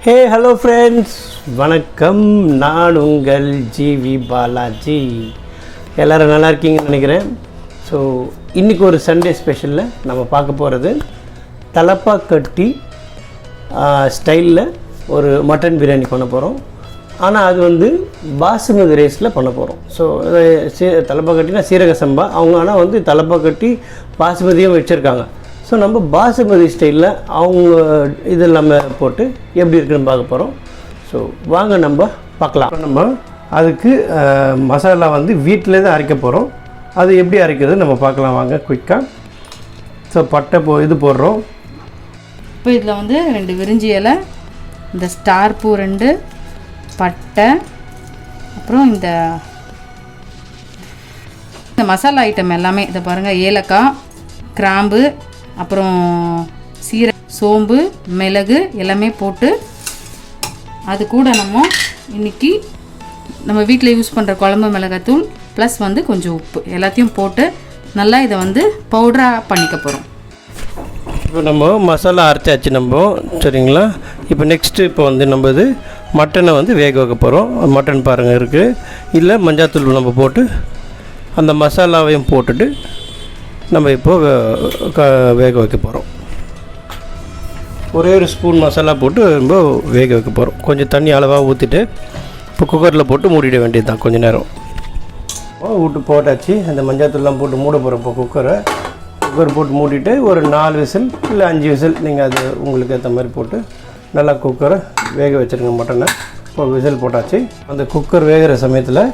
Hey, hello friends. வணக்கம். நான் உங்கள் gvbalajeee. எல்லாரும் நல்லா இருக்கீங்கன்னு நினைக்கிறேன். ஸோ இன்றைக்கி ஒரு சண்டே ஸ்பெஷலில் நம்ம பார்க்க போகிறது தலப்பாக்கட்டி ஸ்டைலில் ஒரு மட்டன் பிரியாணி பண்ண போகிறோம். ஆனால் அது வந்து பாசுமதி ரைஸில் பண்ண போகிறோம். ஸோ தலப்பாக்கட்டினா சீரக சம்பா, அவங்க ஆனால் வந்து தலப்பாக்கட்டி பாசுமதியும் வச்சுருக்காங்க. ஸோ நம்ம பாசுமதி ஸ்டைலில் அவங்க இது எல்லாமே போட்டு எப்படி இருக்குன்னு பார்க்க போகிறோம். ஸோ வாங்க நம்ம பார்க்கலாம். நம்ம அதுக்கு மசாலா வந்து வீட்டிலே தான் அரைக்க போகிறோம். அது எப்படி அரைக்கிறது நம்ம பார்க்கலாம் வாங்க குயிக்காக. ஸோ பட்டை இது போடுறோம். இப்போ இதில் வந்து 2 விரிஞ்சி இலை, இந்த ஸ்டார் பூ 2, பட்டை, அப்புறம் இந்த மசாலா ஐட்டம் எல்லாமே இதை பாருங்கள். ஏலக்காய், கிராம்பு, அப்புறம் சோம்பு, மிளகு எல்லாமே போட்டு அது கூட நம்ம இன்றைக்கி நம்ம வீட்டில் யூஸ் பண்ணுற குழம்பு மிளகாத்தூள் ப்ளஸ் வந்து கொஞ்சம் உப்பு எல்லாத்தையும் போட்டு நல்லா இதை வந்து பவுடராக பண்ணிக்க போகிறோம். இப்போ நம்ம மசாலா அரைச்சாச்சு நம்ம, சரிங்களா? இப்போ நெக்ஸ்ட்டு இப்போ வந்து நம்ம இது மட்டனை வந்து வேக வைக்க போகிறோம். மட்டன் பாருங்கள் இருக்குது, இல்லை மஞ்சாத்தூள் நம்ம போட்டு அந்த மசாலாவையும் போட்டுட்டு நம்ம இப்போது வேக வைக்க போகிறோம். ஒரே ஒரு ஸ்பூன் மசாலா போட்டு ரொம்ப வேக வைக்க போகிறோம். கொஞ்சம் தண்ணி அளவாக ஊற்றிட்டு இப்போ குக்கரில் போட்டு மூடிட வேண்டியது தான். கொஞ்சம் நேரம் விட்டு போட்டாச்சு. அந்த மஞ்சாத்தூள்லாம் போட்டு மூட போகிறோம். இப்போ குக்கர் போட்டு மூடிட்டு ஒரு 4 விசில் இல்லை 5 விசில் நீங்கள் அது உங்களுக்கு ஏற்ற மாதிரி போட்டு நல்லா குக்கரை வேக வச்சுருங்க மட்டனை. இப்போ விசில் போட்டாச்சு. அந்த குக்கர் வேகிற சமயத்தில்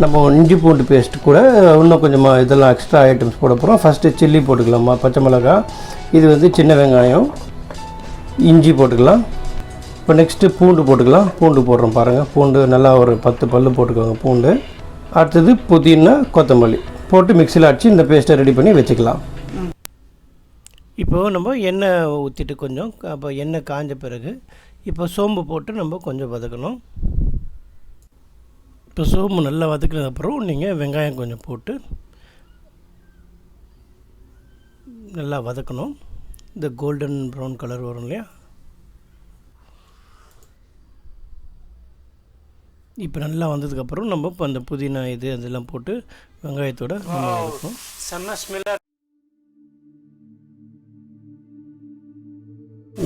நம்ம இஞ்சி பூண்டு பேஸ்ட் கூட இன்னும் கொஞ்சமாக இதெல்லாம் எக்ஸ்ட்ரா ஐட்டம்ஸ் போட போகிறோம். ஃபஸ்ட்டு சில்லி போட்டுக்கலாமா, பச்சை மிளகாய், இது வந்து சின்ன வெங்காயம், இஞ்சி போட்டுக்கலாம். இப்போ நெக்ஸ்ட்டு பூண்டு போட்டுக்கலாம். பூண்டு போடுறோம் பாருங்கள். பூண்டு நல்லா ஒரு 10 பல் போட்டுக்கோங்க பூண்டு. அடுத்தது புதினா, கொத்தமல்லி போட்டு மிக்சியில் அடித்து இந்த பேஸ்ட்டை ரெடி பண்ணி வச்சுக்கலாம். இப்போது நம்ம எண்ணெய் ஊற்றிட்டு கொஞ்சம் அப்போ எண்ணெய் காஞ்ச பிறகு இப்போ சோம்பு போட்டு நம்ம கொஞ்சம் வதக்கணும். இப்போ சோம்பு நல்லா வதக்கினதுக்கப்புறம் நீங்கள் வெங்காயம் கொஞ்சம் போட்டு நல்லா வதக்கணும். இந்த கோல்டன் ப்ரௌன் கலர் வரும் இல்லையா? இப்போ நல்லா வந்ததுக்கப்புறம் நம்ம இப்போ அந்த புதினா அதெல்லாம் போட்டு வெங்காயத்தோடு வதக்கணும். செம்ம ஸ்மெல்லாக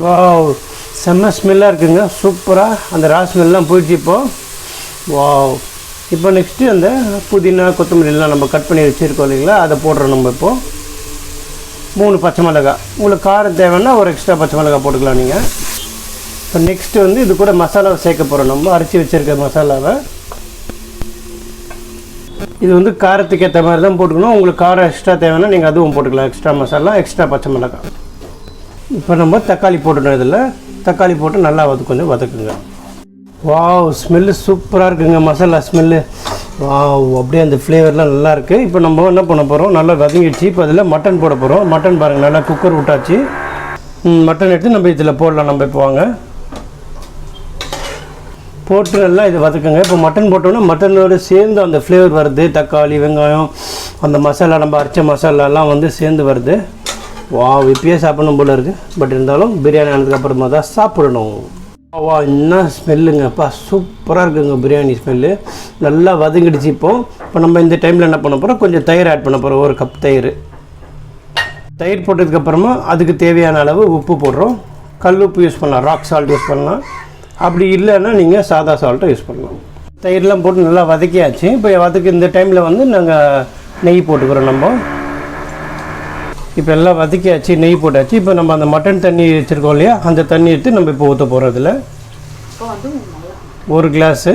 வாவ், செம்ம ஸ்மெல்லாக இருக்குங்க. சூப்பராக அந்த ரா ஸ்மெல்லாம் போயிடுச்சு இப்போது. வாவ். இப்போ நெக்ஸ்ட்டு அந்த புதினா கொத்தமல்லிலாம் நம்ம கட் பண்ணி வச்சுருக்கோம் இல்லைங்களா, அதை போடுறோம் நம்ம இப்போது. 3 பச்சை மிளகாய், உங்களுக்கு காரம் தேவைன்னா ஒரு எக்ஸ்ட்ரா பச்சை மிளகாய் போட்டுக்கலாம் நீங்கள். இப்போ நெக்ஸ்ட்டு வந்து இது கூட மசாலாவை சேர்க்க போகிறோம். நம்ம அரைச்சி வச்சுருக்க மசாலாவை இது வந்து காரத்துக்கு ஏற்ற மாதிரி தான் போட்டுக்கணும். உங்களுக்கு காரம் எக்ஸ்ட்ரா தேவைன்னா நீங்கள் அதுவும் போட்டுக்கலாம். எக்ஸ்ட்ரா மசாலா, எக்ஸ்ட்ரா பச்சை மிளகாய். இப்போ நம்ம தக்காளி போட்டுட்டோம். இதில் தக்காளி போட்டு நல்லா கொஞ்சம் வதக்குங்க. வாவ், ஸ்மெல்லு சூப்பராக இருக்குங்க. மசாலா ஸ்மெல்லு வாவ், அப்படியே அந்த ஃப்ளேவர்லாம் நல்லாயிருக்கு. இப்போ நம்ம என்ன பண்ண போகிறோம், நல்லா வதங்கிடுச்சு. இப்போ அதில் மட்டன் போட போகிறோம். மட்டன் பாருங்கள், நல்லா குக்கர் விட்டாச்சு. மட்டன் எடுத்து நம்ம இதில் போடலாம். நம்ம இப்போ வாங்க போட்டு நல்லா இதை வதக்குங்க. இப்போ மட்டன் போட்டோன்னா மட்டனோடு சேர்ந்து அந்த ஃப்ளேவர் வருது. தக்காளி, வெங்காயம், அந்த மசாலா, நம்ம அரைச்ச மசாலாலாம் வந்து சேர்ந்து வருது. வாவ், இப்பயே சாப்பிடணும் போல இருக்குது. பட் இருந்தாலும் பிரியாணி ஆனதுக்கப்புறமா தான் சாப்பிடணும். வா, என்ன ஸ்மெல்லுங்கப்பா, சூப்பராக இருக்குங்க பிரியாணி ஸ்மெல்லு. நல்லா வதங்கிடுச்சு. இப்போ நம்ம இந்த டைமில் என்ன பண்ண போகிறோம், கொஞ்சம் தயிர் ஆட் பண்ண போகிறோம். 1 கப் தயிர் போட்டதுக்கப்புறமா அதுக்கு தேவையான அளவு உப்பு போடுறோம். கல் உப்பு யூஸ் பண்ணலாம், ராக் சால்ட் யூஸ் பண்ணலாம். அப்படி இல்லைன்னா நீங்கள் சாதா சால்ட்டை யூஸ் பண்ணலாம். தயிர்லாம் போட்டு நல்லா வதக்கியாச்சு. இப்போ இந்த டைமில் வந்து நாங்கள் நெய் போட்டுக்கிறோம். நம்ம இப்போ எல்லாம் வதக்கியாச்சு, நெய் போட்டாச்சு. இப்போ நம்ம அந்த மட்டன் தண்ணி வச்சுருக்கோம் இல்லையா, அந்த தண்ணி எடுத்து நம்ம இப்போ ஊற்ற போகிறோம். இதில் 1 கிளாஸு.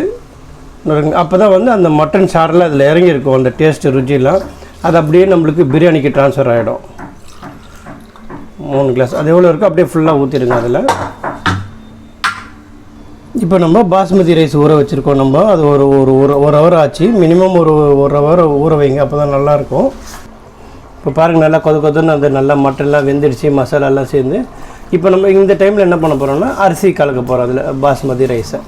அப்போ தான் வந்து அந்த மட்டன் சாரெலாம் அதில் இறங்கியிருக்கும். அந்த டேஸ்ட்டு, ருச்சிலாம் அது அப்படியே நம்மளுக்கு பிரியாணிக்கு ட்ரான்ஸ்ஃபர் ஆகிடும். 3 கிளாஸ் அது எவ்வளோ இருக்கோ அப்படியே ஃபுல்லாக ஊற்றிடுங்க அதில். இப்போ நம்ம பாஸ்மதி ரைஸ் ஊற வச்சுருக்கோம். நம்ம அது ஒரு ஹவர் ஆச்சு. மினிமம் ஒரு ஹவர் ஊற வைங்க, அப்போ தான் நல்லாயிருக்கும். இப்போ பாருங்கள், நல்லா கொதுன்னு அந்த நல்லா மட்டன்லாம் வெந்துடுச்சு, மசாலாலாம் சேர்ந்து. இப்போ நம்ம இந்த டைமில் என்ன பண்ண போகிறோம்னா அரிசி கலக்க போகிறோம் அதில், பாஸ்மதி ரைஸை.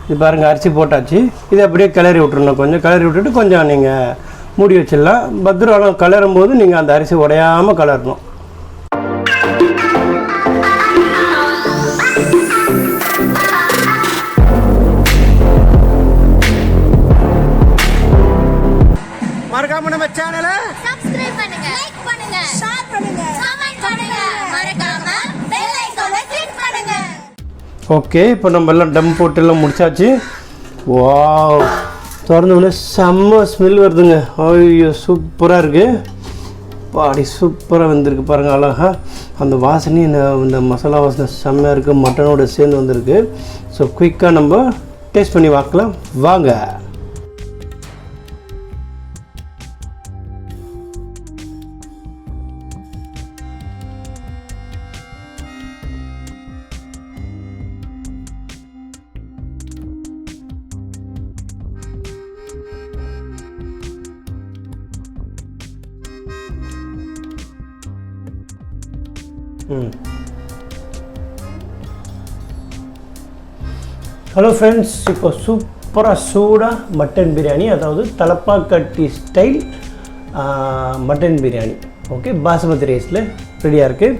இது பாருங்கள், அரிசி போட்டாச்சு. இதை அப்படியே கிளறி விட்டுருணும். கொஞ்சம் கிளறி விட்டுட்டு கொஞ்சம் நீங்கள் மூடி வச்சிடலாம். பத்திரம் கிளறும் போது நீங்கள் அந்த அரிசி உடையாமல் கிளறணும். ஓகே, இப்போ நம்ம எல்லாம் டம் போட்டெல்லாம் முடிச்சாச்சு. வாவ், திறந்தோடனே செம்ம ஸ்மெல் வருதுங்க. ஐயோ சூப்பராக இருக்குது. பாடி சூப்பராக வந்திருக்கு பாருங்கள், அழகா அந்த வாசனையும் இந்த மசாலா வாசனை செம்மையாக இருக்குது, மட்டனோட சேர்ந்து வந்திருக்கு. ஸோ குயிக்காக நம்ம டேஸ்ட் பண்ணி பார்க்கலாம் வாங்க. ஹலோ ஃப்ரெண்ட்ஸ், இப்போ சூப்பராக சூடாக மட்டன் பிரியாணி, அதாவது Thalappakatti style mutton biryani. Okay, basmati ரைஸில் ரெடியாக இருக்குது.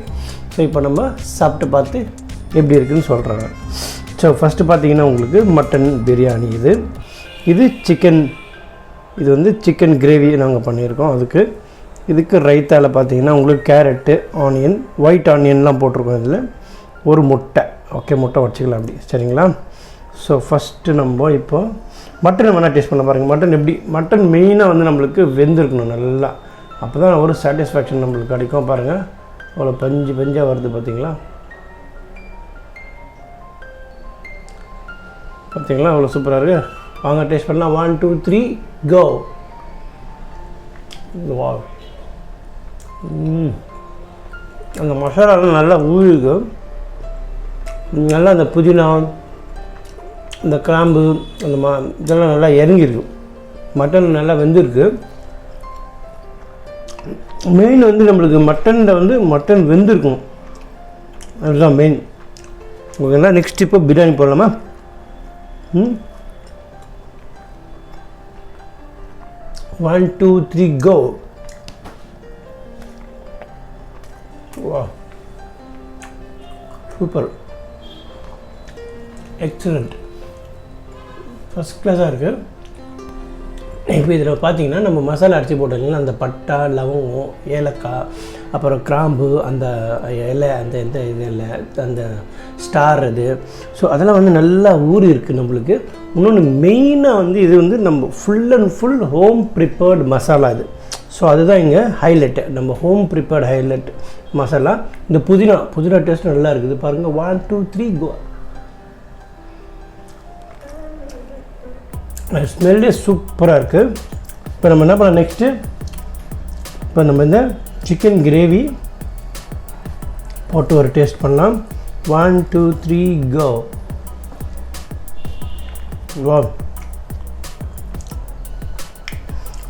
ஸோ இப்போ நம்ம சாப்பிட்டு பார்த்து எப்படி இருக்குதுன்னு சொல்கிறாங்க. ஸோ ஃபஸ்ட்டு பார்த்தீங்கன்னா உங்களுக்கு மட்டன் பிரியாணி, இது சிக்கன், இது வந்து சிக்கன் கிரேவி நாங்கள் பண்ணியிருக்கோம். இதுக்கு ரைத்தாவில் பார்த்தீங்கன்னா உங்களுக்கு கேரட்டு, ஆனியன், ஒயிட் ஆனியன்லாம் போட்டிருக்கோம். இதில் ஒரு முட்டை. ஓகே, முட்டை வச்சுக்கலாம் அப்படி, சரிங்களா? ஸோ ஃபஸ்ட்டு நம்ம இப்போ மட்டன் வேணால் டேஸ்ட் பண்ண பாருங்கள். மட்டன் மெயினாக வந்து நம்மளுக்கு வெந்திருக்கணும் நல்லா, அப்போ தான் ஒரு சாட்டிஸ்ஃபேக்ஷன் நம்மளுக்கு கிடைக்கும். பாருங்கள் அவ்வளோ பஞ்சாக வருது பார்த்தீங்களா, அவ்வளோ சூப்பராக இருக்குது. வாங்க டேஸ்ட் பண்ணலாம். 1 2 3 கோ. வா, அந்த மசாலாலாம் நல்லா ஊறுது, நல்லா அந்த புதினா, இந்த கிராம்பு, அந்த இதெல்லாம் நல்லா இறங்கியிருக்கு. மட்டன் நல்லா வெந்திருக்கு. மெயின் வந்து நம்மளுக்கு மட்டனில் வந்து மட்டன் வெந்திருக்கும், அதுதான் மெயின். ஓகேங்களா? நெக்ஸ்ட் இப்போ பிரியாணி போடலாமா? 1 2 3 கோ. வா, சூப்பர், எக்ஸலண்ட், ஃபஸ்ட் கிளாஸாக இருக்குது. இப்போ இதில் பார்த்தீங்கன்னா நம்ம மசாலா அரைச்சி போட்டோம்னா அந்த பட்டை, லவங்கம், ஏலக்காய், அப்புறம் கிராம்பு, அந்த இலை, அந்த இலை, அந்த ஸ்டார், ஸோ அதெல்லாம் வந்து நல்லா ஊறி இருக்குது நம்மளுக்கு. இன்னொன்று மெயினாக வந்து இது வந்து நம்ம full and full home prepared masala இது. ஸோ அதுதான் இங்கே ஹைலைட்டு, நம்ம ஹோம் ப்ரிப்பேர்டு ஹைலைட் மசாலா. இந்த புதினா டேஸ்ட் நல்லா இருக்குது பாருங்கள். 1 2 3 கோ. ஸ்மெல்லே சூப்பராக இருக்குது. இப்போ நம்ம என்ன பண்ணலாம் நெக்ஸ்ட்டு, இப்போ நம்ம இந்த சிக்கன் கிரேவி போட்டு ஒரு டேஸ்ட் பண்ணலாம். 1 2 3 கோ. வா,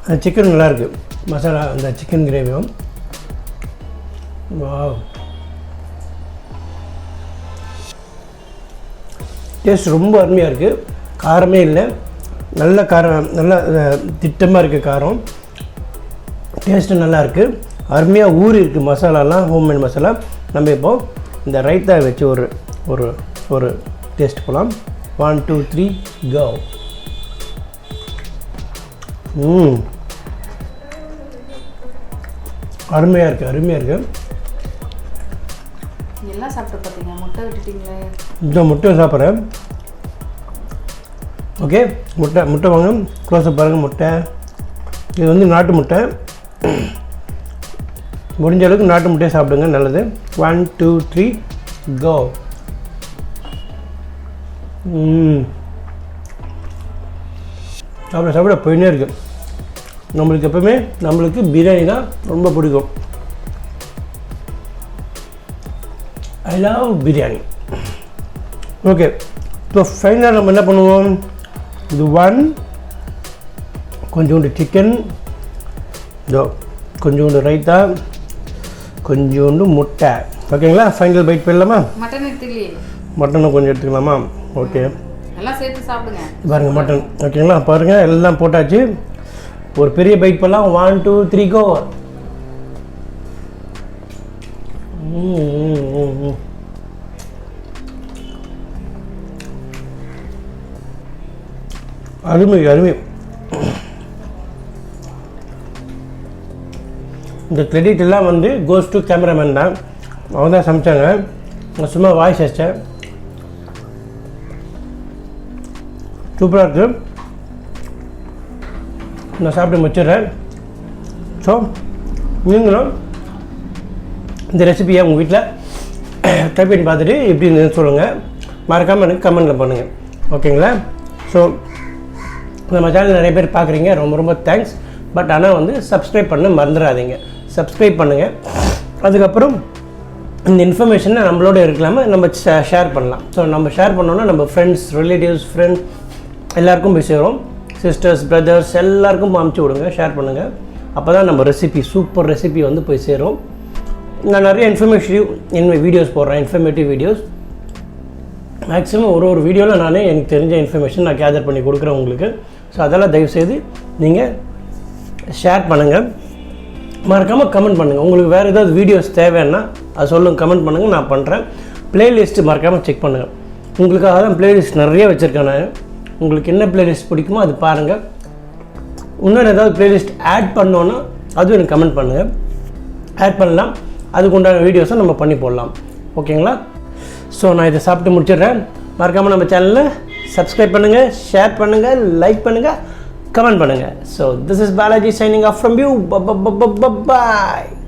அந்த சிக்கன் நல்லாயிருக்கு, மசாலா அந்த சிக்கன் கிரேவியும். வா, டேஸ்ட் ரொம்ப அருமையாக இருக்குது. காரமே இல்லை, நல்ல காரம், நல்லா திட்டமாக இருக்குது காரம். டேஸ்ட்டு நல்லா இருக்குது, அருமையாக ஊறி இருக்குது மசாலாலாம், ஹோம்மேட் மசாலா. நம்ம இப்போது இந்த ரைத்தா வச்சு ஒரு டேஸ்ட் போகலாம். 1 2 3 கோ. அருமையாக இருக்குது. எல்லாம் சாப்பிட்டு பார்த்தீங்க, முட்டை விட்டுட்டீங்களே. இந்த முட்டை சாப்பிட்றேன். ஓகே, முட்டை வாங்க, க்ளோஸப் பாருங்கள். முட்டை இது வந்து நாட்டு முட்டை, முடிஞ்ச அளவுக்கு நாட்டு முட்டையை சாப்பிடுங்க, நல்லது. 1 2 3 கோ. சாப்பிட போயின்னே இருக்குது. நம்மளுக்கு எப்பவுமே பிரியாணி தான் ரொம்ப பிடிக்கும். I love biryani. ஓகே, இப்போ ஃபைனலாக நம்ம என்ன பண்ணுவோம், இது கொஞ்சோண்டு சிக்கன், கொஞ்சோண்டு ரைத்தா, கொஞ்சோண்டு முட்டை. ஓகேங்களா? ஃபைனல் பைட் போயிடலாமா? மட்டனை கொஞ்சம் எடுத்துக்கலாமா? ஓகே, எல்லாம் சேர்த்து சாப்பிடுங்க. பாருங்கள் மட்டன். ஓகேங்களா? பாருங்கள் எல்லாம் போட்டாச்சு. ஒரு பெரிய பைட் போடலாம். 1 2 3 கோ. அருமை. இந்த கிரெடிட் எல்லாம் வந்து கோஸ் டு கேமராமேன் தான், அவங்க தான் சமைச்சாங்க. நான் சும்மா வாய்ஸ் வச்சேன். சூப்பராக இருக்குது. நான் சாப்பிட்டு முடிச்சிடுறேன். ஸோ நீங்களும் இந்த ரெசிபியை உங்கள் வீட்டில் ட்ரை பண்ணி பார்த்துட்டு எப்படி இருந்ததுன்னு சொல்லுங்கள். மறக்காமல் எனக்கு கமெண்டில் பண்ணுங்கள். ஓகேங்களா? ஸோ நம்ம சேனல் நிறைய பேர் பார்க்குறீங்க, ரொம்ப ரொம்ப தேங்க்ஸ். பட் ஆனால் வந்து சப்ஸ்கிரைப் பண்ண மறந்துடாதீங்க. சப்ஸ்கிரைப் பண்ணுங்கள். அதுக்கப்புறம் இந்த இன்ஃபர்மேஷனை நம்மளோட இருக்கலாமல் நம்ம ஷேர் பண்ணலாம். ஸோ நம்ம ஷேர் பண்ணோன்னா நம்ம ஃப்ரெண்ட்ஸ், ரிலேட்டிவ்ஸ், ஃப்ரெண்ட்ஸ் எல்லாருக்கும் போய் சேரும். சிஸ்டர்ஸ், பிரதர்ஸ் எல்லாருக்கும் அமுச்சு விடுங்க, ஷேர் பண்ணுங்கள். அப்போ தான் நம்ம ரெசிபி, சூப்பர் ரெசிபி வந்து போய் சேரும். நான் நிறைய வீடியோஸ் போடுறேன், இன்ஃபர்மேட்டிவ் வீடியோஸ். மேக்ஸிமம் ஒரு வீடியோவில் நானே எனக்கு தெரிஞ்ச இன்ஃபர்மேஷன் நான் கேதர் பண்ணி கொடுக்குறேன் உங்களுக்கு. ஸோ அதெல்லாம் தயவுசெய்து நீங்கள் ஷேர் பண்ணுங்கள். மறக்காமல் கமெண்ட் பண்ணுங்கள். உங்களுக்கு வேறு ஏதாவது வீடியோஸ் தேவைன்னா அது சொல்லுங்கள், கமெண்ட் பண்ணுங்கள், நான் பண்ணுறேன். ப்ளேலிஸ்ட்டு மறக்காமல் செக் பண்ணுங்கள். உங்களுக்காக தான் ப்ளேலிஸ்ட் நிறைய வச்சுருக்கேன் நான். உங்களுக்கு என்ன ப்ளேலிஸ்ட் பிடிக்குமோ அது பாருங்கள். இன்னொன்று ஏதாவது ப்ளேலிஸ்ட் ஆட் பண்ணோன்னா அதுவும் எனக்கு கமெண்ட் பண்ணுங்கள். ஆட் பண்ணலாம். அதுக்கு உண்டான வீடியோஸை நம்ம பண்ணி போடலாம். ஓகேங்களா? ஸோ நான் இதை சாப்பிட்டு முடிச்சிடுறேன். மறக்காமல் நம்ம சேனலில் சப்ஸ்கிரைப் பண்ணுங்கள், ஷேர் பண்ணுங்கள், லைக் பண்ணுங்கள், கமெண்ட் பண்ணுங்கள். So this is Balaji signing off from you. Bye.